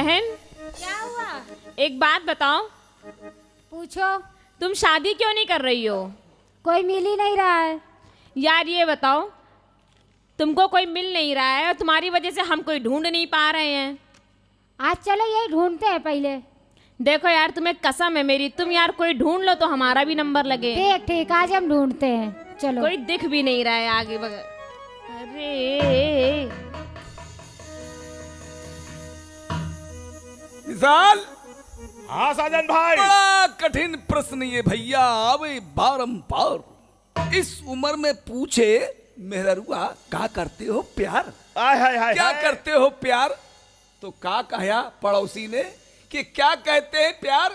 बहन, क्या हुआ? एक बात बताओ, पूछो। तुम शादी क्यों नहीं कर रही हो? कोई मिल ही नहीं रहा है। यार ये बताओ, तुमको कोई मिल नहीं रहा है और तुम्हारी वजह से हम कोई ढूंढ नहीं पा रहे हैं। आज चलो यही ढूंढते हैं पहले। देखो यार, तुम्हें कसम है मेरी, तुम यार कोई ढूंढ लो तो हमारा भी नंबर लगे। ठीक ठीक, आज हम ढूंढते हैं। चलो। कोई दिख भी नहीं रहा है आगे बगल। अरे विशाल, हाँ साजन भाई। बड़ा कठिन प्रश्न ये भैया आवे बारंबार। इस उम्र में पूछे मेहरुआ, क्या करते हो प्यार? आय हाय हाय क्या हाय। करते हो प्यार? तो क्या कहा पड़ोसी ने कि क्या कहते हैं प्यार?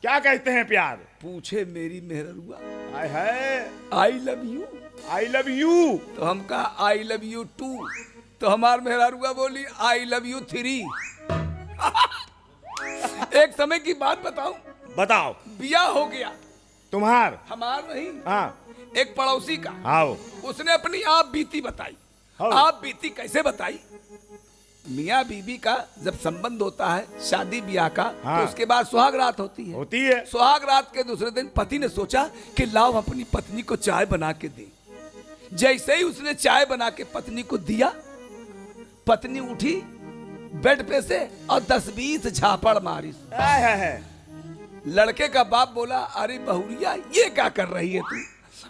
क्या कहते हैं प्यार? पूछे मेरी मेहरुआ, आय हाय। I love you. I love you. तो हम कहा आई लव यू टू। तो हमार मेहरुआ बोली आई लव यू 3। एक समय की बात बताऊं, बताओ। बिया हो गया। तुम्हार? हमार नहीं, हाँ। एक पड़ोसी का। आओ। उसने अपनी आप बीती बताई। हाँ। आप बीती कैसे बताई? मियाँ बीबी का जब संबंध होता है शादी ब्याह का, हाँ। तो उसके बाद सुहाग रात होती है। होती है। सुहाग रात के दूसरे दिन पति ने सोचा कि लाओ अपनी पत्नी को चाय बना के दे। जैसे ही उसने चाय बना के पत्नी को दिया, पत्नी उठी बेड पे से और 10-20 झापड़ मारी। आय हाय हाय। लड़के का बाप बोला, अरे बहुरिया ये क्या कर रही है तू?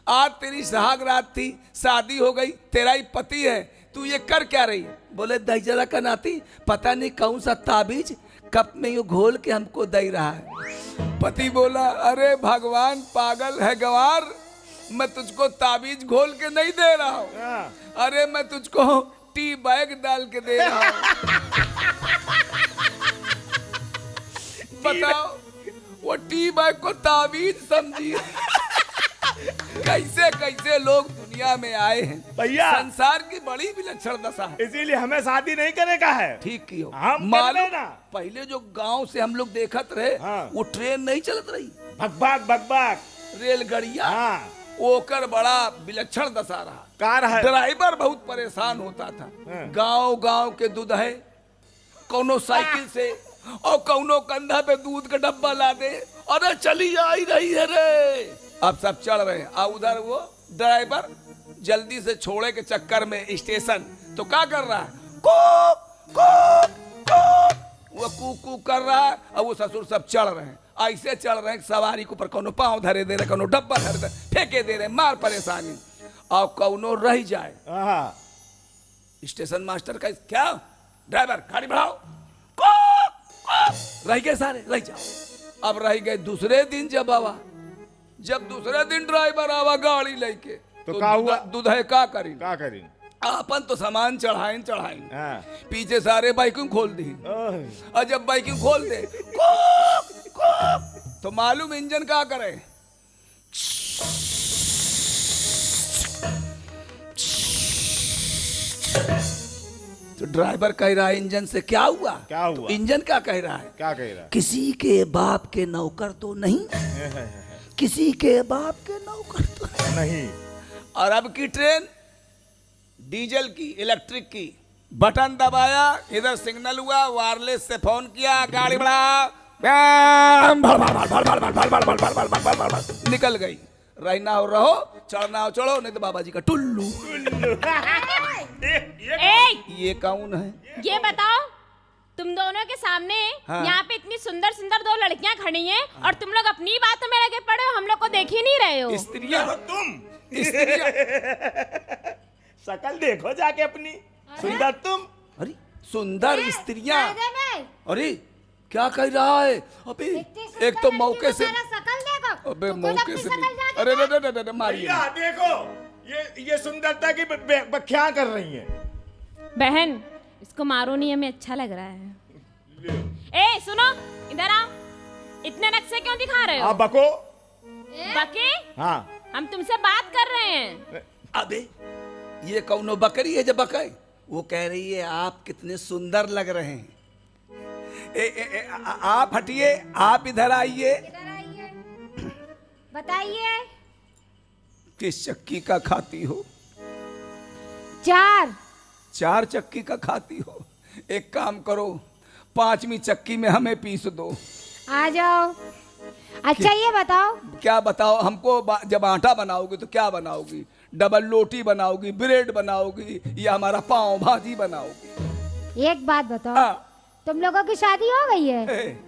आज तेरी सुहाग रात थी, शादी हो गई, तेरा ही पति है, तू ये कर क्या रही है? बोले दहीजला का नाती, पता नहीं कौन सा ताबीज कप में यूं घोल के हमको दे रहा है। पति बोला, अरे भगवान पागल है गवार, मैं तुझको ताबीज घोल के नहीं दे रहा हूँ, हाँ। अरे मैं तुझको टी बैग डाल के दे रहा हूँ। बताओ, वो टी बैग को ताबीज समझी। कैसे कैसे लोग दुनिया में आए हैं भैया। संसार की बड़ी विलक्षण दशा है। इसीलिए हमें शादी नहीं करेगा है। ठीक की हो। हम कर मालूम लेना। पहले जो गांव से हम लोग देखत रहे, हाँ। वो ट्रेन नहीं चलत रही, भगभाग भगभाग। रेलगाड़िया, हाँ। ओकर बड़ा विलक्षण दशा रहा। कार है। ड्राइवर बहुत परेशान होता था। हाँ। गांव गांव के दूध है, कौनो साइकिल से और कौनो कंधा पे दूध का डब्बा ला दे, अरे चली आई रही है रे। अब सब चढ़ रहे हैं, उधर वो ड्राइवर जल्दी से छोड़े के चक्कर में स्टेशन तो क्या कर रहा है, कूक कूक कूक, वो कूक कूक कर रहा है और वो ससुर सब चढ़ रहे हैं। ऐसे चढ़ रहे हैं सवारी के ऊपर कोनो पाँव धरे दे रहे, कोनो डब्बा धरे दे, फेंके दे रहे, मार परेशानी। और कौनो रह जाए, हाँ। स्टेशन मास्टर का क्या, ड्राइवर गाड़ी बढ़ाओ, कूक कूक, रह गए सारे, रह जाओ। अब रह गए दूसरे दिन जब दूसरे दिन ड्राइवर आवा गाड़ी लेके, तो का हुआ? दूधे का करी, क्या करी? अपन तो सामान चढ़ाइन हाँ। पीछे सारे बाइकिंग खोल दी। ओह। और जब बाइकिंग खोल दे, कूक कूक, तो मालूम इंजन क्या करे, तो ड्राइवर कह रहा है इंजन से क्या हुआ? क्या हुआ? तो इंजन क्या कह रहा है, क्या कह रहा? किसी के बाप के नौकर तो नहीं, किसी के बाप के नौकर तो नहीं। और अब की ट्रेन डीजल की, इलेक्ट्रिक की, बटन दबाया, इधर सिग्नल हुआ, वायरलेस से फोन किया, गाड़ी बढ़ा, निकल गई। रहना हो रहो, चढ़ना हो चढ़ो, नहीं तो बाबा जी का टुल्लू। ये कौन है? ये बताओ, तुम दोनों के सामने हाँ। यहाँ पे इतनी सुंदर सुंदर 2 लड़कियां खड़ी हैं और तुम लोग अपनी बातों में लगे पड़े हो, हम लोग को देख ही नहीं रहे हो। स्त्रियां, तुम स्त्रियां, शकल देखो जाके अपनी, सुंदर तुम। अरे सुंदर स्त्रियां, फायदे में। अरे क्या कह रहा है? अबे इतनी सुंदर एक तो लड़की मौके को से, मेरा शकल देखो। अबे तुमको मौके अपनी से शकल जाके अरे देख। रे मारिए। भैया देखो, ये सुंदरता की व्याख्या कर रही है। बहन, इसको मारो नहीं, हमें अच्छा लग रहा है। ए सुनो, इधर आओ, इतने नक्शे क्यों दिखा रहे हो? आप बको। बके, हाँ। हम तुमसे बात कर रहे हैं। अबे ये कौनो बकरी है जब बके, वो कह रही है आप कितने सुंदर लग रहे हैं। आप हटिए, आप इधर आइए। इधर आइए। बताइए। किस चक्की का खाती हो? 4। 4 चक्की का खाती हो? एक काम करो, 5वीं चक्की में हमें पीस दो। आ जाओ। अच्छा ये बताओ, क्या बताओ हमको? जब आटा बनाओगी तो क्या बनाओगी? डबल रोटी बनाओगी, ब्रेड बनाओगी, या हमारा पाव भाजी बनाओगी? एक बात बताओ, हाँ। तुम लोगों की शादी हो गई है?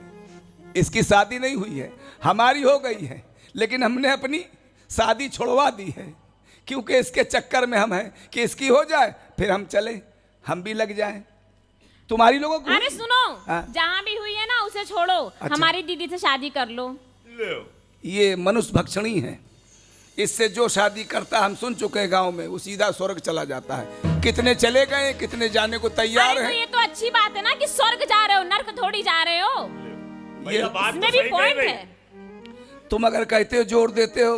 इसकी शादी नहीं हुई है, हमारी हो गई है, लेकिन हमने अपनी शादी छुड़वा दी है, क्योंकि इसके चक्कर में हम हैं कि इसकी हो जाए फिर हम चले, हम भी लग जाएं। तुम्हारी लोगों को अरे सुनो, हाँ? जहाँ भी हुई है ना उसे छोड़ो, अच्छा। हमारी दीदी से शादी कर लो। ये मनुष्य भक्षणी है, इससे जो शादी करता है हम सुन चुके हैं गांव में, वो सीधा स्वर्ग चला जाता है। कितने चले गए, कितने जाने को तैयार अरे तो हैं। ये तो अच्छी बात है ना कि स्वर्ग जा रहे हो, नर्क थोड़ी जा रहे हो। भैया बात इसमें तो भी सही कह पॉइंट रही। है। तुम अगर कहते हो जोर देते हो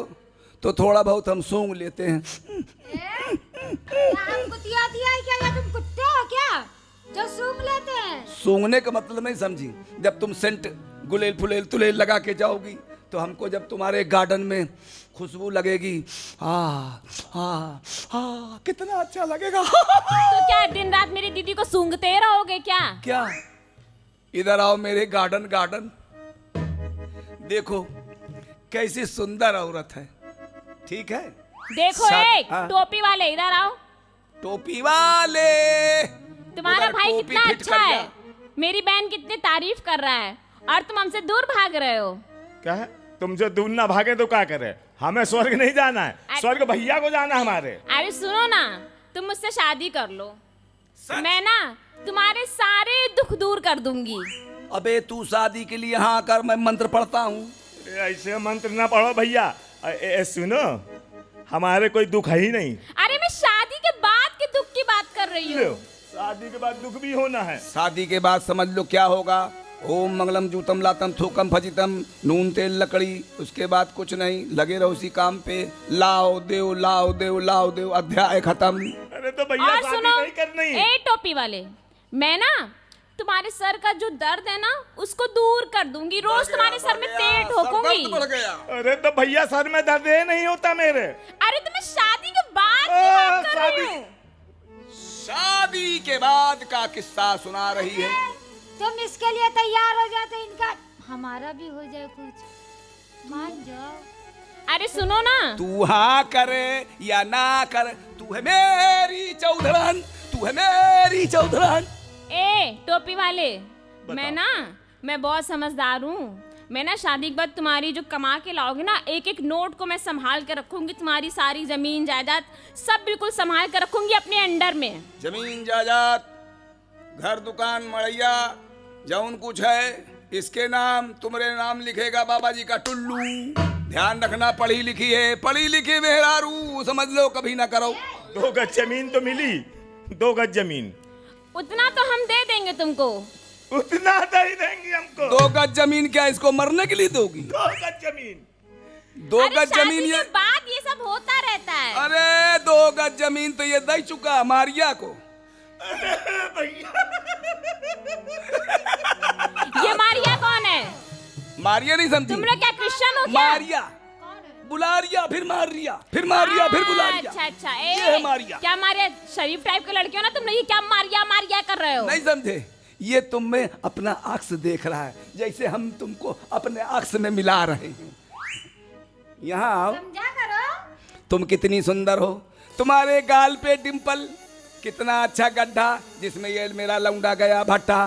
तो थोड़ा बहुत हम सूंघ लेते हैं। हम कुतिया दिया है क्या, या तुम कुत्ते हो क्या जो सूंघ लेते हैं? सूंघने का मतलब नहीं समझी? जब तुम सेंट गुलेल फुलेल तुलेल लगा के जाओगी तो हमको जब तुम्हारे गार्डन में खुशबू लगेगी, कितना अच्छा लगेगा। तो क्या दिन रात मेरी दीदी को सूंघते रहोगे क्या? क्या? इधर आओ मेरे गार्डन, गार्डन देखो कैसी सुंदर औरत है, ठीक है? देखो एक हाँ। टोपी वाले इधर आओ। टोपी वाले, तुम्हारा उधर भाई टोपी कितना फिट अच्छा कर है, जा। मेरी बहन कितनी तारीफ कर रहा है, और तुम हमसे दूर भाग रहे हो। क्या है? तुम जो दूर ना भागे तो क्या करे? हमें स्वर्ग नहीं जाना है, स्वर्ग भैया को जाना है हमारे। अरे सुनो ना, तुम मुझसे शादी कर लो, मैं ना तुम्हारे सारे दुख दूर कर दूंगी। अबे तू शादी के लिए यहाँ आकर मैं मंत्र पढ़ता हूँ। ऐसे मंत्र ना पढ़ो भैया। सुनो, हमारे कोई दुख है ही नहीं। अरे मैं शादी के बाद के दुख की बात कर रही लो, हूँ। शादी के बाद दुख भी होना है। शादी के बाद समझ लो क्या होगा। ओम मंगलम जूतम लातम थोकम फजितम, नून तेल लकड़ी, उसके बाद कुछ नहीं, लगे रहो उसी काम पे। लाओ देव लाओ देव लाओ देव, अध्याय खत्म। अरे तो भैया और शादी सुनो, नहीं करनी। ए टोपी वाले, मैं ना तुम्हारे सर का जो दर्द है ना उसको दूर कर दूंगी, रोज तुम्हारे सर में तेल ठोकूंगी। अरे तो भैया सर में दर्द ये नहीं होता मेरे। अरे तो मैं शादी के बाद की बात कर रही शादी- हूँ। शादी के बाद का किस्सा सुना रही है। तुम इसके लिए तैयार हो जाते, इनका हमारा भी हो जाए कुछ, मान जाओ। अरे सुनो ना, तू हाँ करे या ना करे, तू है मेरी चौधरान, तू है मेरी चौधरान। ए टोपी वाले, मैं बहुत समझदार हूँ। मैं ना शादी के बाद तुम्हारी जो कमा के लाओगे ना, एक एक नोट को मैं संभाल के रखूंगी, तुम्हारी सारी जमीन जायदाद सब बिल्कुल संभाल के रखूंगी अपने अंडर में। जमीन जायदाद, घर दुकान मड़ैया, जौन कुछ है इसके नाम तुम्हारे नाम लिखेगा बाबा जी का टुल्लू। ध्यान रखना, पढ़ी लिखी है, पढ़ी लिखी मेहरारू, समझ लो कभी ना करो। 2 गज जमीन तो मिली, 2 गज जमीन। उतना तो हम दे देंगे तुमको। उतना दे देंगे हमको। 2 गज जमीन क्या इसको मरने के लिए दोगी? 2 गज जमीन। 2 अरे गज शादी जमीन के ये, बाद ये सब होता रहता है। अरे 2 गज जमीन तो ये दे चुका मारिया को। ये मारिया कौन है? मारिया नहीं समझी? तुम लोग क्या क्रिश्चियन हो क्या? मारिया, बुलारिया, फिर मारिया, फिर मारिया, फिर बुलारिया। अच्छा अच्छा, ये है मारिया। क्या मारिया? शरीफ टाइप के लड़के हो ना तुम लोग, ये क्या मारिया मारिया कर रहे हो? नहीं समझे? ये तुम में अपना अक्स देख रहा है, जैसे हम तुमको अपने अक्स में मिला रहे हैं। यहाँ आओ, समझा करो। तुम कितनी सुंदर हो, तुम्हारे गाल पे डिंपल, कितना अच्छा गड्ढा जिसमें ये मेरा लौंडा गया भट्टा,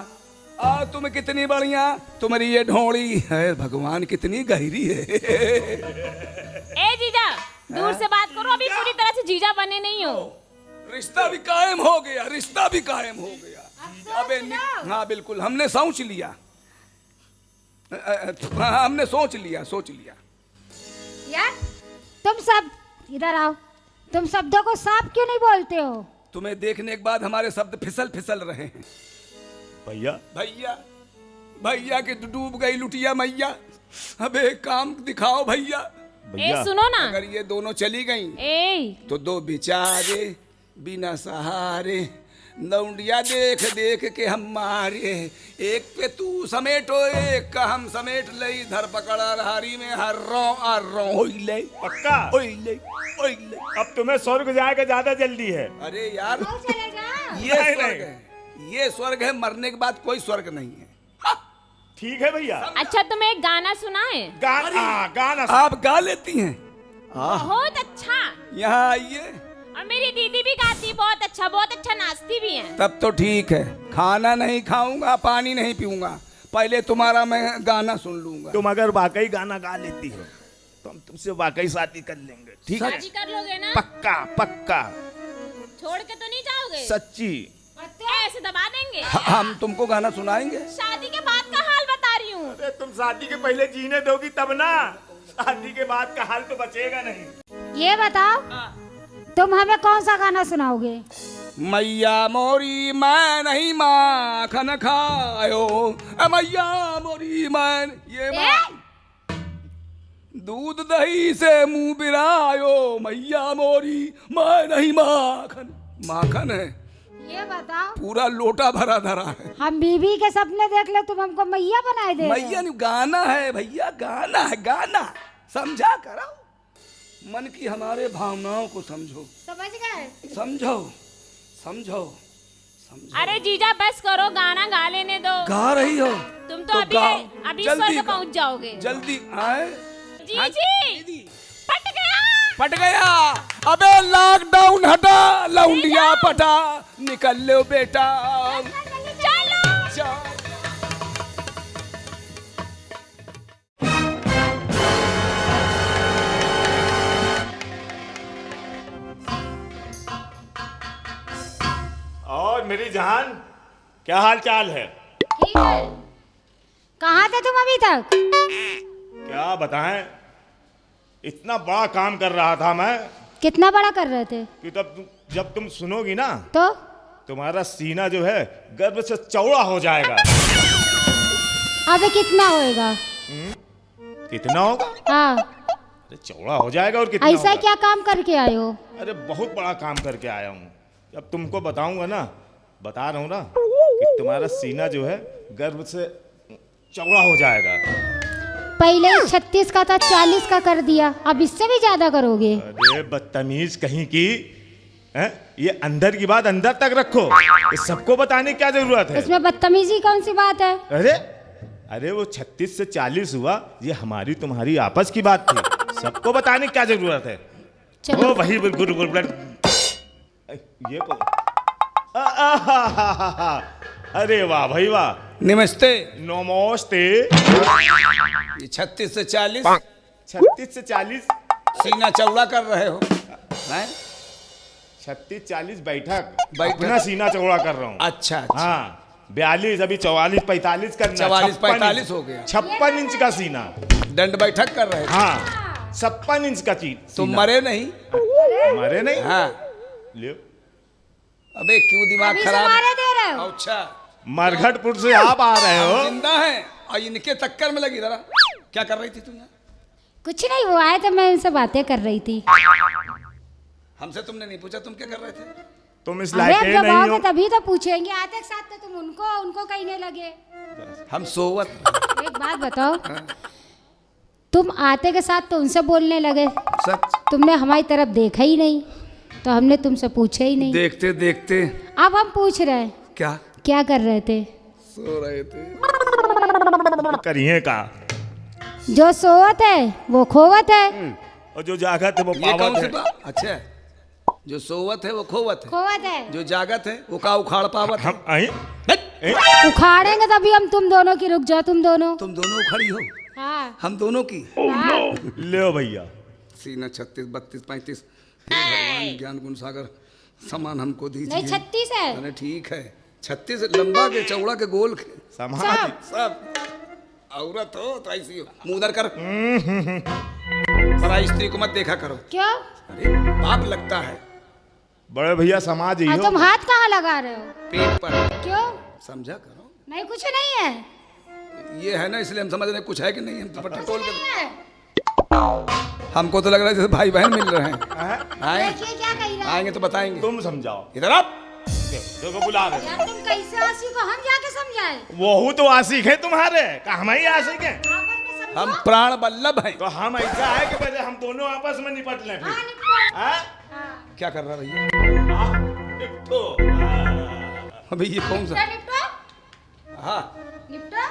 और तुम कितनी बढ़िया, तुम्हारी ये ढोड़ी है, भगवान कितनी गहरी है। ए जीजा, दूर से बात करो, अभी पूरी तरह से जीजा बने नहीं हो। रिश्ता भी कायम हो गया, रिश्ता भी कायम हो गया। अबे हाँ बिल्कुल, हमने सोच लिया, हमने सोच लिया। यार तुम सब इधर आओ, तुम शब्दों को साफ क्यों नहीं बोलते हो? तुम्हें देखने के बाद हमारे शब्द फिसल फिसल रहे हैं। भैया भैया, भैया की डूब गई लुटिया मैया, अब एक काम दिखाओ भैया। ए सुनो ना, अगर ये दोनों चली गई ए तो 2 बेचारे बिना सहारे, लौंडिया देख देख के हम मारे, एक पे तू समेटो, एक का हम समेट लई, धरपकड़ हारी में हर रो होइले, पक्का। होइले, होइले। अब तुम्हें स्वर्ग जाएगा ज्यादा जल्दी है। अरे यार, चलेगा। ये नहीं, स्वर्ग नहीं। है, ये स्वर्ग है, मरने के बाद कोई स्वर्ग नहीं है। ठीक है भैया। अच्छा तुम्हें एक गाना सुनाए? गाना आप गा लेती हैं? बहुत अच्छा। यहाँ आइए। और मेरी दीदी भी गाती, बहुत अच्छा नाचती भी है। तब तो ठीक है, खाना नहीं खाऊंगा, पानी नहीं पीऊंगा, पहले तुम्हारा मैं गाना सुन लूंगा। तुम अगर वाकई गाना गा लेती हो तो हम तुमसे वाकई शादी कर लेंगे, ठीक है? शादी कर लोगे ना? पक्का पक्का। छोड़ के तो नहीं जाओगे? सच्ची। ऐसे दबा देंगे? हम तुमको गाना सुनाएंगे। शादी के बाद का हाल बता रही हूँ। अरे तुम शादी के पहले जीने दोगी तब ना, शादी के बाद का हाल तो बचेगा नहीं। ये बताओ तुम हमें कौन सा गाना सुनाओगे? मैया मोरी मैं नहीं माखन खायो, मैया मोरी मैं ये दूध दही से मुंह बिरायो, मैया मोरी मैं नहीं माखन। माखन है, ये बताओ पूरा लोटा भरा धरा है। हम बीबी के सपने देख ले, तुम हमको मैया बनाए दे रहे हो। मैया नहीं, गाना है भैया, गाना है, गाना समझा करो। मन की हमारे भावनाओं को समझो। समझ गए? समझो समझो समझो। अरे जीजा बस करो, गाना गा लेने दो। गा रही हो तुम तो अभी स्वर्ग पहुंच जाओगे। जल्दी आए। जी पट गया। पट गया। अबे लॉकडाउन हटा, लौंडिया पटा, निकल लो बेटा। चलो। चल। और मेरी जान, क्या हाल चाल है? ठीक है। कहाँ थे तुम अभी तक? क्या बताएं, इतना बड़ा काम कर रहा था मैं कितना बड़ा कर रहे थे? कि जब तुम सुनोगी ना तो तुम्हारा सीना जो है गर्व से चौड़ा हो जाएगा। अबे कितना होएगा? कितना होगा? हाँ। अरे चौड़ा हो जाएगा। और कितना ऐसा होगा? क्या काम करके आए हो? अरे बहुत बड़ा काम करके आया हूँ। जब तुमको बताऊंगा ना, बता रहा हूँ ना कि तुम्हारा सीना जो है गर्व से चौड़ा हो जाएगा। पहले 36 का था, 40 का कर दिया, अब इससे भी ज्यादा करोगे? अरे बदतमीज कहीं की है? ये अंदर की बात अंदर तक रखो, ये सबको बताने की क्या जरूरत है? इसमें बदतमीजी कौन सी बात है? अरे वो 36 से 40 हुआ, ये हमारी तुम्हारी आपस की बात थी, सबको बताने की क्या जरूरत है? चलो। ओ वही गुड ये अरे वाह भाई वाह। नमस्ते। नमस्ते। ये 36 से 40 36 से 40 सीना चौड़ा कर रहे हो हैं? 36-40 बैठक अपना सीना चौड़ा कर रहा हूँ। अच्छा। हाँ 42, अभी 44-45 करना। 44-45 हो गया। 56 इंच का सीना। दंड बैठक कर रहे हो? हाँ 56 इंच का चीज। तुम मरे नहीं? मरे नहीं? हाँ। ले अबे क्यों दिमाग अभी खराब? से मारे दे रहे हो? अच्छा, मरघटपुर से आप आ रहे हम हो? जिंदा हैं और इनके चक्कर में लगी। जरा क्या कर रही थी तुम यहाँ? कुछ नहीं, वो आए तो मैं उनसे बातें कर रही थी। हमसे तुमने नहीं पूछा तुम क्या कर रहे थे? तुम इस अरे लायक अब ही जब नहीं आओगे हो। तभी तो पूछेंगे। आते के साथ तो तुम उनको कहने लगे। हम सोवत। एक बात बताओ, तुम आते के साथ तो उनसे बोलने लगे, सच। तुमने हमारी तरफ देखा ही नहीं तो हमने तुमसे पूछा ही नहीं। देखते देखते अब हम पूछ रहे हैं क्या कर रहे थे? सो रहे थे। करिए का जो सोवत है वो खोवत है। और जो जागत है वो ये कौन पावत सी है। बात? अच्छा, जो सोवत है वो खोवत है, खोवत है। जो जागत है वो का उखाड़ पावत है। हम आई उखाड़ेंगे तभी हम तुम दोनों की। रुक जाओ तुम दोनों। तुम दोनों उखड़ी हो, हाँ। हम दोनों की। हाँ। ले भैया। सीना 36, 32, 35। हे भगवान ज्ञान गुण सागर समान हमको नहीं दीजिए। 36 है। अरे ठीक है, 36 लंबा के चौड़ा के गोल के समाज सब। औरत हो तो ऐसी हो, मुंह उधर कर। पराई स्त्री को मत देखा करो। क्यों? अरे पाप लगता है। बड़े भैया समाज ही और हो। तुम हाथ कहाँ लगा रहे हो? पेट पर। क्यों? समझा करो। नहीं कुछ नहीं है। ये है ना, इसलिए हम समझ रहे हैं कुछ है कि नहीं। हम दुपट्टा टोल नहीं के है। हमको तो लग रहा है जैसे भाई बहन मिल रहे हैं। आए देखिए क्या कह रहा है। आएंगे तो बताएंगे। तुम समझाओ। इधर आप। देखो बुला रहे। यार तुम कैसे आशी को हम जाके समझाए? वही तो आशिक है तुम्हारे, का हम ही आशिक हैं। आपस में समझो। हम प्राण बल्लभ हैं। तो हम ऐसा है कि पहले हम दोनों आपस में निपट लें हाँ, फिर। निपटो। हाँ? हाँ। क्या कर रहा है भैया? हाँ, निपटो। अभी ये कौन सा? निपटो। हाँ निपटो।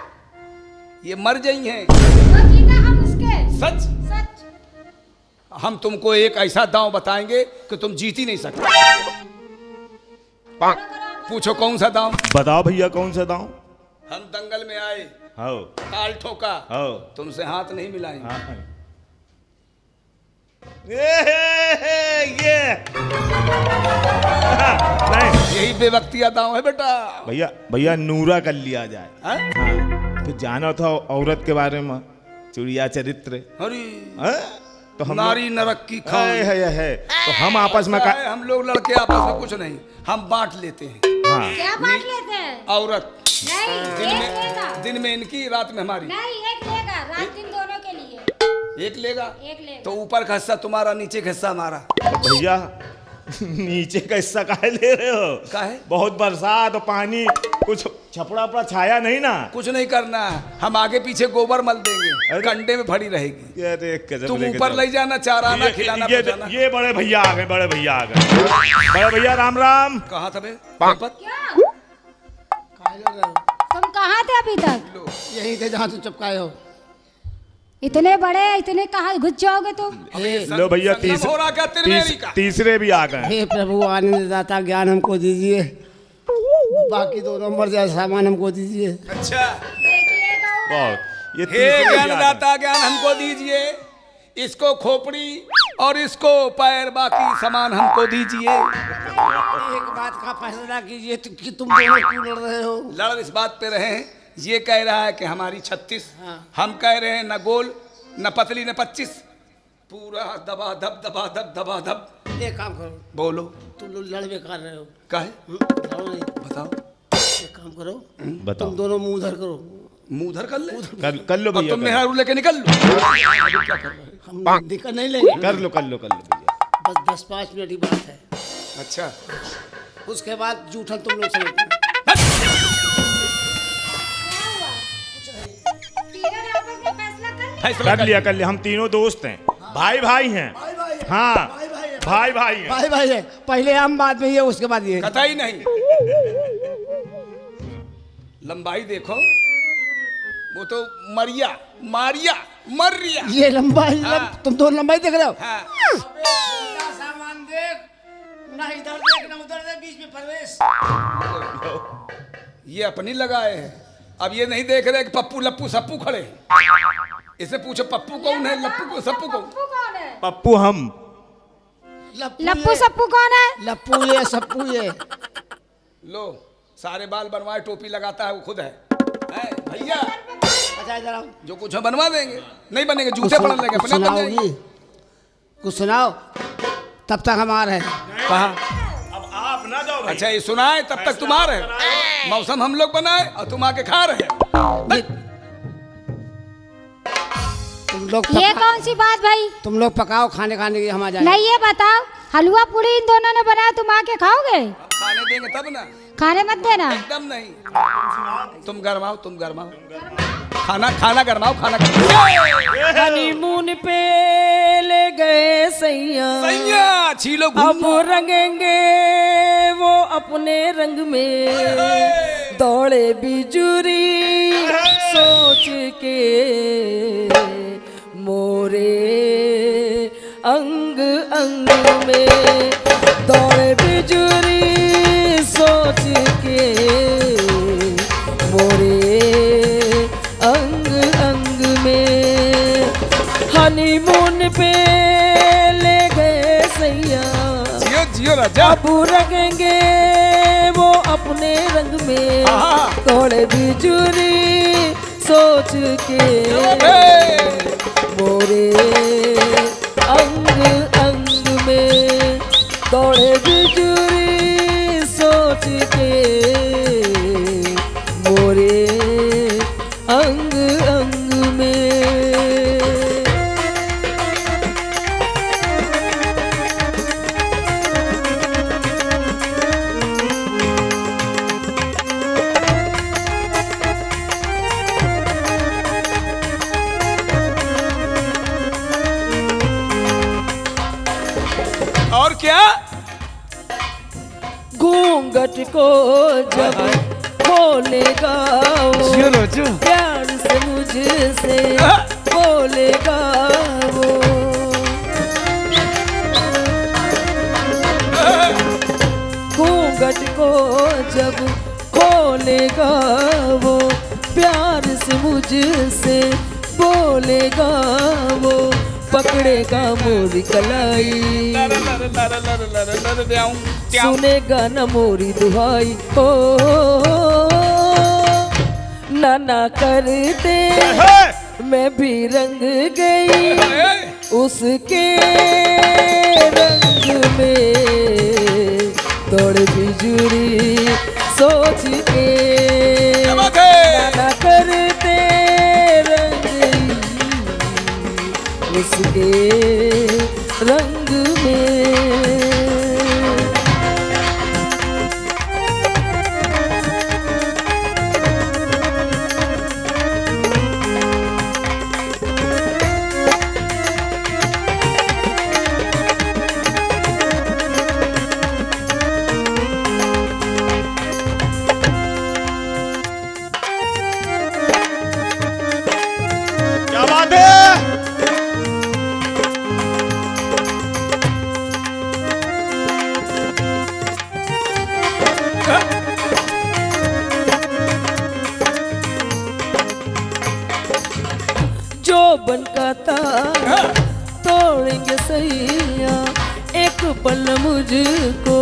ये मर गई हैं। वो जीता हम उसके। सच? सच। हम तुमको एक ऐसा दांव बताएंगे कि तुम जीत ही नहीं सकते। पूछो कौन सा दांव? बताओ भैया कौन सा दांव? हम दंगल में आए, हो ताल ठोका, हो तुमसे हाथ नहीं मिलाएंगे। हाँ। ये नहीं यही बेवक्तिया दांव है बेटा। भैया, भैया नूरा कर लिया जाए। हाँ? हाँ, तो जाना था औरत के बारे में, चिड़िया चरित्र। अरे हाँ? तो हम नारी नरक की खान। है तो हम आपस में ऐसा है, हम लोग लड़के आपस में कुछ नहीं, हम बांट लेते हैं। हाँ क्या बांट लेते हैं? औरत नहीं, एक लेगा। दिन में इनकी, रात में हमारी। नहीं, एक लेगा, रात दिन दोनों के लिए। एक लेगा एक लेगा। तो ऊपर का हिस्सा तुम्हारा, नीचे का हिस्सा हमारा। तो भैया नीचे का हिस्सा काहे ले रहे हो? काहे? बहुत बरसात और पानी, कुछ छपड़ा उपड़ा छाया नहीं ना? कुछ नहीं करना है, हम आगे पीछे गोबर मल देंगे, अरे। कंडे में भरी रहेगी। अरे गजब तुम लेके ऊपर जाओ। ले जाना, चाराना खिलाना ये, पहुंचाना। ये बड़े भैया आ गए, बड़े भैया आ गए। बड़े भैया राम राम। कहाँ था बे? क्या? तुम कहाँ थे अभी तक? यही थे जहाँ तुम चिपकाए हो। इतने बड़े, इतने कहाँ घुस जाओगे तुम? लो भैया संगम हो रहा क्या त्रिवेणी का? तीसरे भी आ गए। हे प्रभु आनंद दाता ज्ञान हमको दीजिए, बाकी 2 नंबर जैसा सामान हमको दीजिए। अच्छा, बहुत ये हे तीसरे भी आ गए। ज्ञानदाता ज्ञान हमको दीजिए, इसको खोपड़ी और इसको पैर, बाकी सामान हमको दीजिए। एक बात का फैसला कीजिए कि तुम दोनों क्यों लड़ रहे हो? लड़ इस बात पे रहे हैं, ये कह रहा है कि हमारी 36, हम कह रहे हैं न गोल न पतली न 25, पूरा दबा धब दबा धब दबा धब। एक काम करो, बोलो तुम लोग लड़ बेकार रहे हो। काहे? लड़ो नहीं। बताओ। एक काम करो, बताओ। तुम दोनों मुंह धर करो। मुंह धर कर ले, कर लो और भैया, तुम मेरा रू लेके निकल लो। अभी क्या कर रहे हो? हम दिक्कत नहीं लेंगे, कर लो भैया। बस 10-5 मिनट की बात है, अच्छा, उसके बाद जूठन तुम लोग समझ। तीनों ने आपस में फैसला कर लिया? फैसला कर लिया। हम तीनों दोस्त हैं, भाई भाई हैं। हाँ भाई भाई हैं। भाई भाई है, पहले हम बाद में ये, उसके बाद ये। कतई नहीं। लंबाई देखो, वो तो मरिया मारिया मर रिया। ये लंबाई, हाँ। तुम दोनों लंबाई देख रहे हो? हाँ। सामान देख, ना इधर देख ना उधर देख, बीच में प्रवेश। ये अपनी लगाए हैं, अब ये नहीं देख रहे कि पप्पू लप्पू सप्पू खड़े हैं। इसे पूछो पप्पू कौन है, लप्पू को सप्पू कौन? लप्पू कौन है? पप्पू हम। लप्पू सप्पू कौन है? लप्पू ये सप्पू ये। लो, सारे बाल बनवाए, टोपी लगाता है वो खुद है भैया। अच्छा इधर आओ, जो कुछ है बनवा देंगे, नहीं बनेंगे जूते पड़ने लगे, कुछ अपने बन सुनाओगी? जाएंगे। कुछ सुनाओ, तब तक हम आ रहे हैं। कहा? अब आप ना जाओ भाई। अच्छा ये सुनाए तब तक तुम आ रहे हो। मौसम हम लोग बनाए और तुम आके खा रहे हो। तुम लोग ये कौन सी बात भाई? तुम लोग पकाओ, खाने खाने की हम आ जाएंगे। नहीं, ये बताओ, हलवा पूरी इन दोनों ने बनाया, तुम आके खाओगे? हम खाने देंगे तब ना, खाने मत देना। एकदम नहीं। तुम गरमाओ, तुम गरमाओ, खाना गरमाओ, खाना गरमाओ। हनीमून पे ले गए सैया, सैया छीलो अब रंगेंगे वो अपने रंग में, दौड़े बिजुरी सोच के मोरे अंग अंग में, दौड़े बिजुरी सोच के मोरे अंग अंग में, हनीमून पे ले गए सैया, जियो जियो राजा। अब रंगेंगे वो अपने रंग में, हाँ। थोड़े बिजुरी सोच के मोरे अंग अंग में, थोड़े बिजुरी सोच के मोरे अंग अंग में। और क्या? घूंघट को जब बोलेगा वो जियो रोजू। प्यार से मुझसे बोलेगा वो। घूंघट को जब खोलेगा वो प्यार से मुझसे बोलेगा वो। पकड़ेगा मोरी कलाई सुनेगा न मोरी दुहाई हो। नाना करते मैं भी रंग गई उसके रंग में। दौड़ बिजुरी सोच के नाना करते रंग गई उसके रंग में। क्या बात है? जो बनका था तोड़ेंगे सैया एक पल मुझको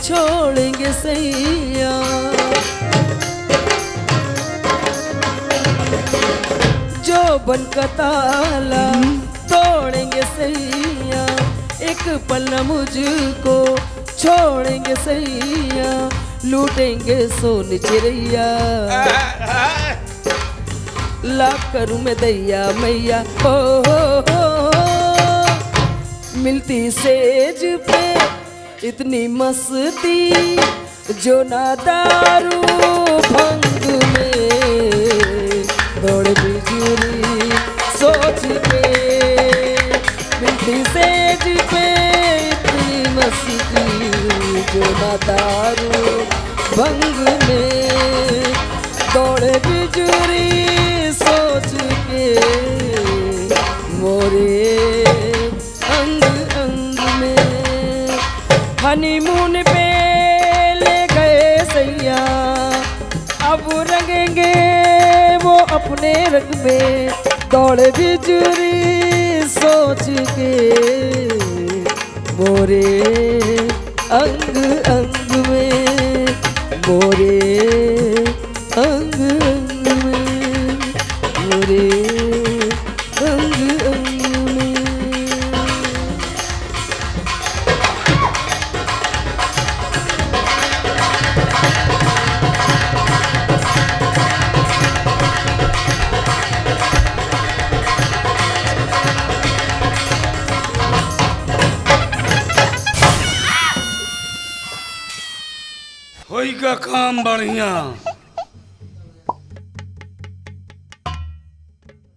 छोड़ेंगे सैया। जो बनका ताला तोड़ेंगे सैया एक पल मुझको छोड़ेंगे सैया। लूटेंगे सोन चिड़ैया लाख करूं मैं दैया मैया हो। मिलती सेज पे इतनी मस्ती जो ना दारू भंग में। दौड़ बिजुली सोच के मिलती सेज पे इतनी मस्ती जो ना दारू भंग में। दौड़ बिजुली सोच के मोरे अंग अंग में। हनीमून पे ले गए सैया अब रंगेंगे वो अपने रंग में। दौड़ बिजुरी सोच के मोरे अंग अंग में। मोरे अंग अंग में। मोरे अंग अंग में। होई का काम बढ़िया।